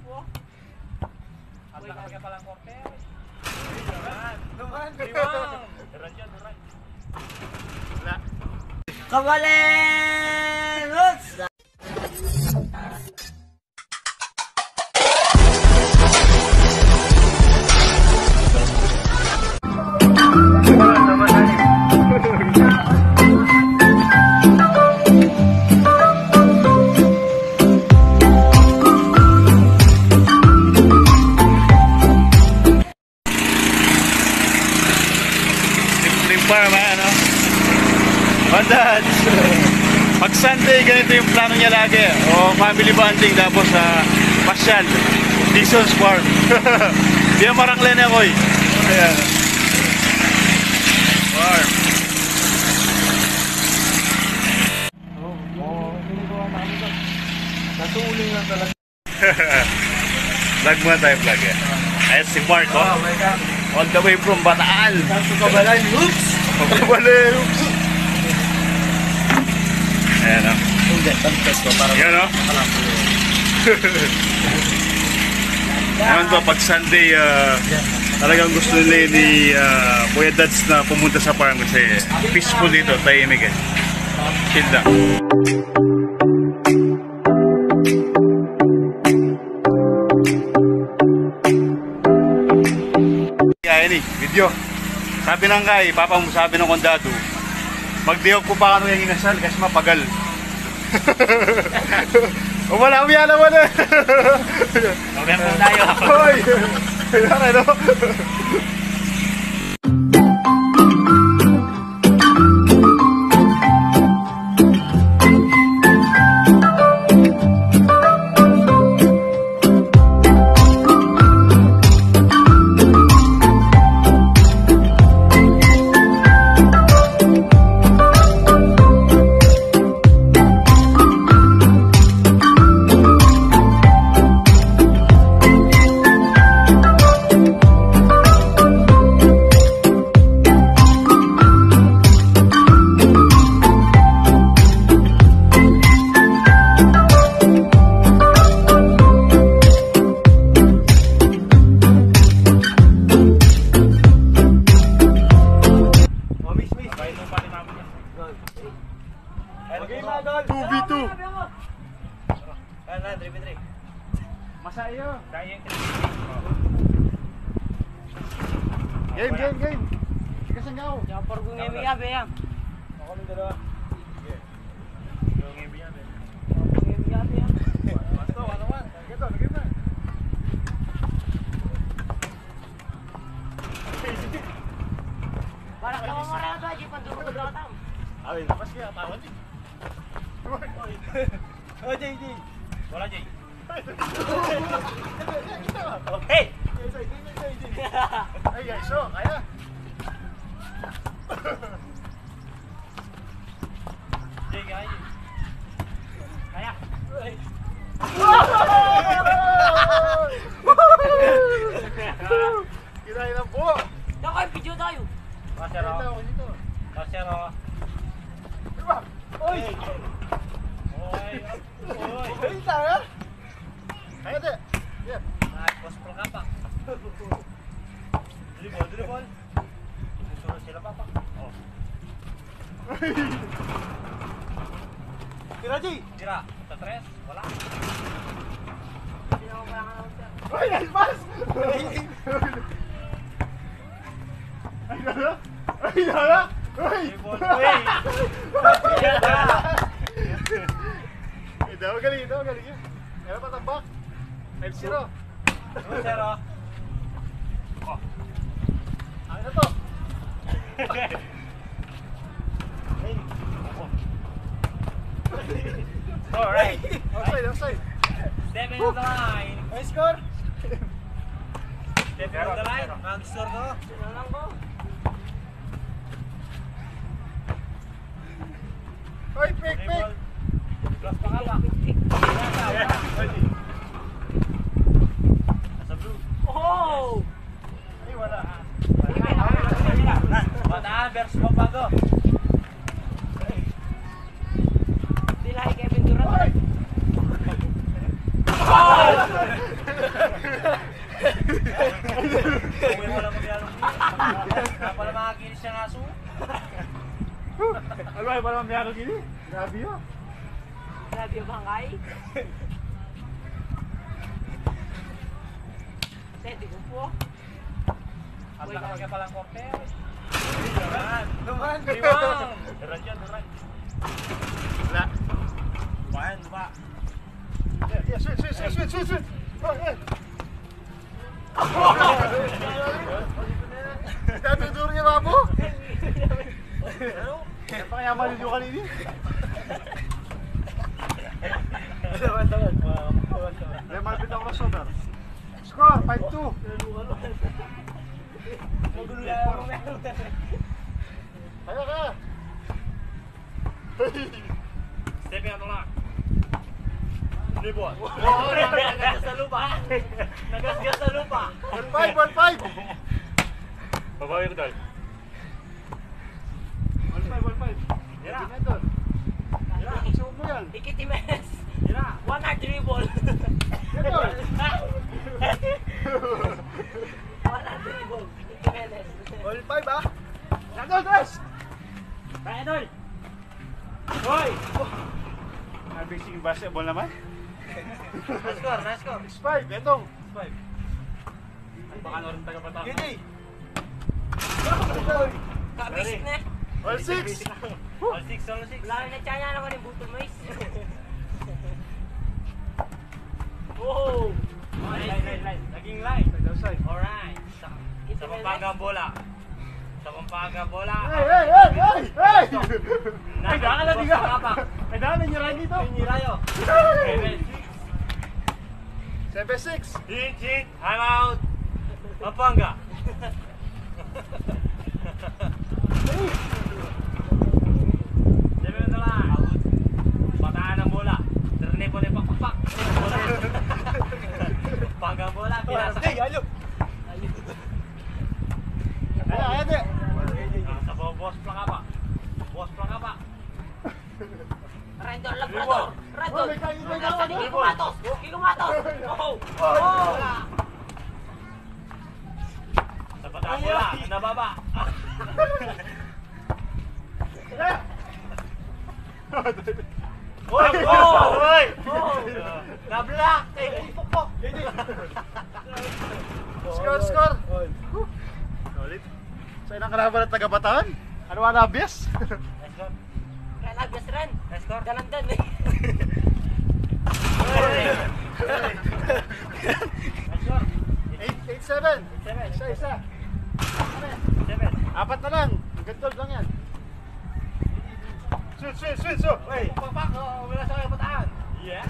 At nakapagay palang korte. Naman. Diwang. Duran dyan, duran. Wala. Kamalengots! Pag Sunday, ganito yung plano niya lagi. O family bonding, tapos pasyal. Dixon's Farm. Diyan maranglen ako eh. Ayan. Farm. Nasuuling lang talaga. Vlog muna tayo, vlog eh. Ayan si Mark, oh. All the way from Bataan. Kabalan, oops! Kabalan, oops! Ayan o. Ayan o. Ayan to, pag Sunday, talagang gusto nila ni Kuya Dads na pumunta sa farm kasi peaceful dito, tahimik eh. Chill lang. Ayan eh, video. Sabi ng kay, papa mo sabi ng kondado, magdiok ko pa kano yung inasal kasi mapagal. O wala, umiyala mo na. Okay po tayo. Hoy! Kailangan ano? Game. Kasi nga ako. Jangan pergi ngemi ya, Bang. Ako ng dalawa. Sige. Yung ngemi yan eh. Ngemi ya, Bang. Basta, ano. Ito, lagay mo. Parang kamu marah tu aja panduru ke belakang. Ay, lepas kaya tawan eh. Oh, Jay. Bola, Jay. Hey! Ay, so, kaya. Jay, kaya. Kaya. Kirain ang buo. Dah kau video tayo. Masero. Masero. Diba? Oy! Oy. Ay, tayo. Kaya de. Yeah. Ay, pos pro ka pa. Dribble. Susunod sila papa. Oh. Tira, G. Tira. Sa tres. Wala. Ay, nice pass! Ay, dala! Ay! Dribble. Uy. Daw galing yun. Meron pa tambak. 5-0. 2-0. Oh. Ano na to? Alright. Offside. Step in the line. Ay, score! Step in the line. Answer ko. Sinanang ko. Ay, pick! Plus pa ka ba? Nasa blue. Oh! Ay, wala. Bataan versus Papago. Dilahi Kevin Durant. Ay! Uwi mo lang kami anong kaya pala makakinis siyang aso. Ano ay parang mayroon gini? Grabe yun. Grabe yung bangkay. Pwede ko po. At nakalagay palang korte. Naman! Iwang! Duran dyan, duran. Wala. Dumaan, duba. Yeah, switch! Oh, yeah! Natuturo niya ba po? Ano? Kaya pa kaya maliliw kanini? Tawad. Kaya malapit ako crossover. Score, 5-2. Magulo lang ako meron. Kaya! Stepping out lang. Libon. Oo, nagasgas sa lupa. Nagasgas sa lupa. 1-5! Babawi ko dahil. 1-5. Tira. Meton. Suot mo yan. Ikitimes. Tira. One hard dribble. Meton. One hard dribble. Ikitimes. 1-5 ah. Sandol, tres! Kaya dol. Hoy! Basic basketball naman. Nice score. 6-5, etong. 5. Ay, baka na rin taga-Batangas. Gini. Kabisik na. All 6. All 6. Wala na tiyan niya naman yung button mais. Oh! Line. Naging line. Outside. Alright. Sa Pampagang bola. Hey! Ay, daan Boss nga. Pakapa. Ay, daan niyo rin dito. Pinirayo. 7-6. Hit. I'm out. Pampanga. Sabi mo na lang. Bataan ng bola. Terne po na pakpak. Pampagang bola. Pinasa. Ayo. Ayo, de. Sa boss Pakapa. Rendor Labrador. Rendor. Oh, may kain. Kikumatos. Oh! Oh! Sa bataan bola. Nababa. Oy! Oy! Nablock! Pukpok! Score. Solid. Sa inang kalaban ng taga-Bataan? Ano ang obvious? Nice score. Kaya nagdas rin. Nice score. Ganun din eh. Nice score. 8-7. Isa. 7. Apat na lang. Gandol lang yan. Shoot. Wey! Papak! Wala sa kayo bataan! Yeah!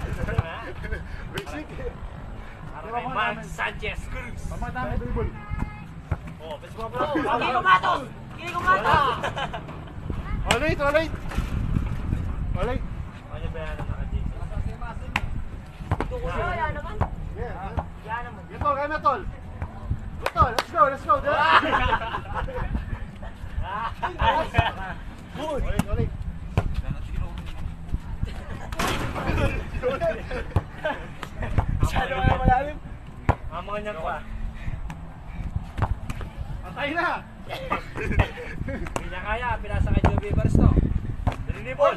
Basic. Para kay Mark Sanchez Cruz! Pamatang dribble. Oh, best mo Oh! bro! Kikumatos! All right. Ano ba yan ang naka-jeans? Oh, yan naman. Yeah. Yan naman. Ito, kaya na tol. Ito, let's go. Ulit. Masyado kaya malalim? Ang mga niyan pa. Antay na. Hindi niya kaya, pinasa kay Joby Baristo. Dinibol!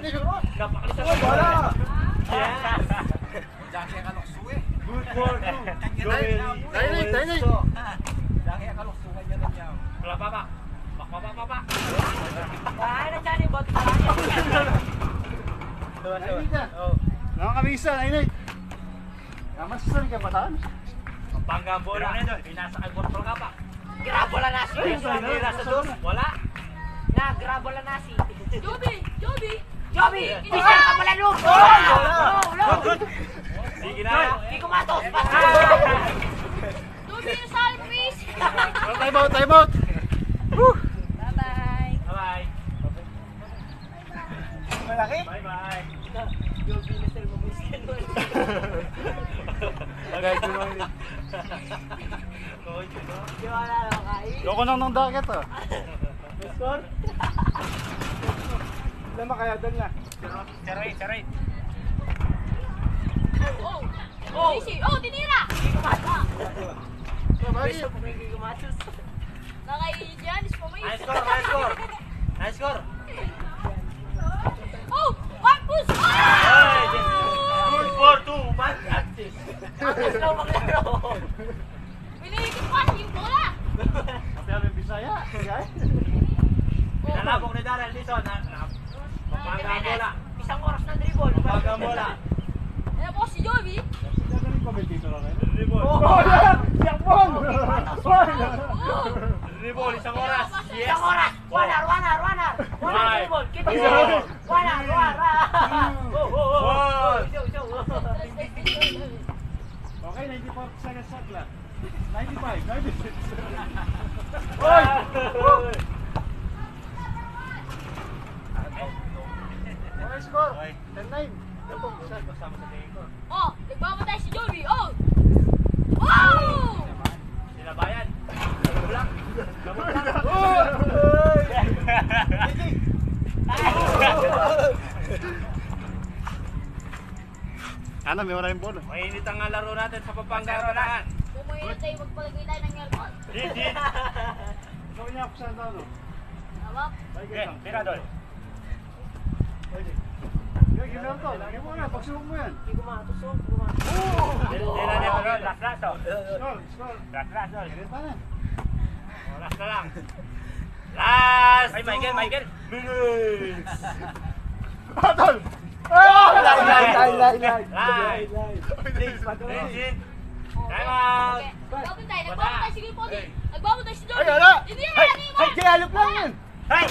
Napakalis sa Wala. Yes! Good for you! Joel! Tainay. Wala pa. Pak. Kaya na dyan yung bot. Nainit na. Nakakamisa, nainit. Naman sa saan ka Bataan? Pampanga ang bola. Pinasa kay Borpol ka pa. Grabola nasi. Tira sa dos. Wala. Na, grabola nasi. Joby! Joby! Isa ka pala no! No! Sige na. Kikumatos! Joby, yung salpis! Time out. Bye-bye! Bye-bye. Malaki? Bye-bye. Joby na sir, mamuskin mo. Agay ko naman. Di wala lang kain. Loko nang ng dagat ah. Score? Ilan ba kaya doon na? Charay. Oh! Oh! Easy! Oh, tinira! Bisa po hindi gumatos. Naka-Giannis pa may. Nice score, nice score. Nice score. Oh! Marcus! Ay, good for 2 man. Assist. Atos lang maglaro. Pinigil pa yung bola! Pinalabok ni Darrell Dizon. Papaga ang bola. Isang oras na dribble. Papaga ang bola. Ano po si Joby? Dribble. Oh! Dribble, isang oras. Yes. Isang oras. Wanar. Five. Dribble. Kita Four. dribble. Wanar. One. Okay, 94 seconds shot lang. 95, 96. Okay, score. 10-9. Kasama sa tingin ko. Oh! Nagmamatay si Joby! Oh! Oh! Sinabayan. Gabulak. Ano, may maraming bola. Mainit ang laro natin sa Pampanga Kabataan. Pumayot tayo, magpalagay tayo ng aircon. Legit. Ikaw niya ako sa ano? Tama? Tira doon. Ginaw to. Lagi mo na, pagsubok mo yan. Hindi gumatos. Gumatos. Tira niya doon. Last oh. Score. Last oh. Ganito na. Oh, last na lang. Last! Ay, Michael! Minutes! Atol! Live! Legit! Oh, Time out! okay. Nagmamatay, sige po. Nagmamatay si Joby. Ay, wala! Hindi na lang iba. Kaya alop lang yun! Hey!